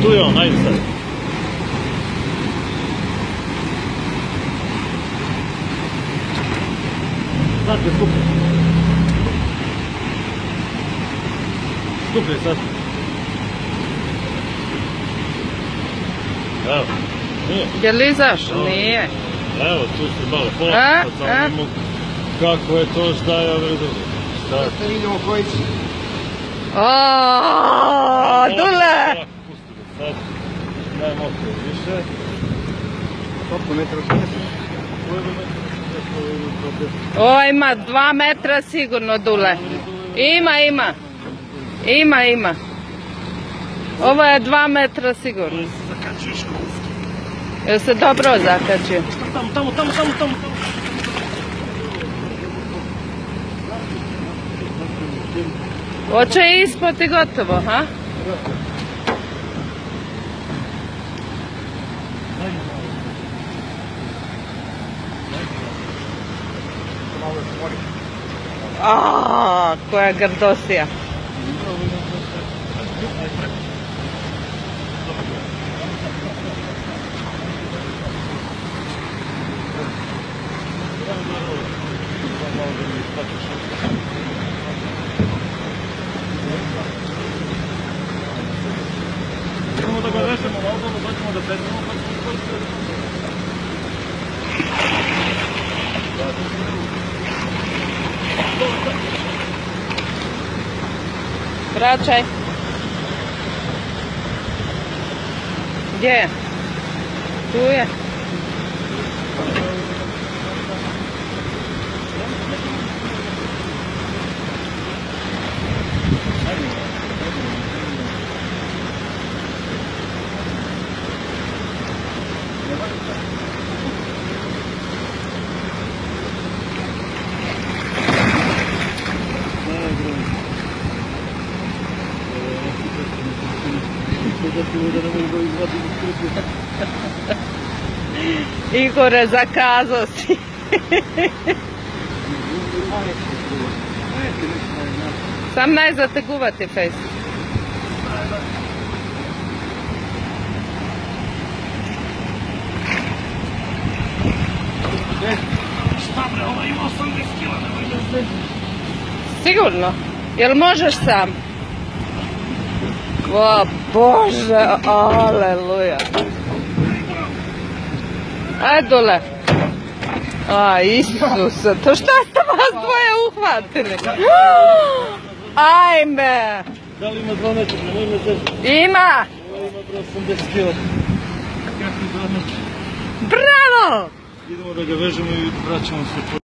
Tu je on, ajde sad. Znate, skupaj. Skupaj sad. Evo, nije. Je li izašao? Nije. Evo, tu su malo polako, sad samo ne mogu. Kako je to, šta je vredo? Šta je? Da vidimo koji si. Oooo, Dule! Sad, daj mokro više. Koliko metra u O, ima 2 metra sigurno, Dule. Ima. Ima. Ovo je 2 metra sigurno. Zakačuješ kolski. Jel se dobro zakačio? Tamo. Hoće ispod i gotovo, ha? Aaaa, koja grdosija. Idemo da ga vežemo na obalu, doćemo da predimo, pa ćemo koristiti. Vraćaj. Gdje je? Tu je. Igore, zakazao si. Sam najzad te guvati fejs. Šta bre, ona ima 80 kila, nemoj da se... Sigurno. Jel možeš sam? O Bože, aleluja. Ajde Dule. A, Isuse, to šta ste vas dvoje uhvatili? Ajme. Da li ima 2 metra, nemoj me zezati. Ima. Ovo ima bro 80 kila. Kakvi 2 metra? Bravo. Idemo da ga vežemo i vraćamo se po...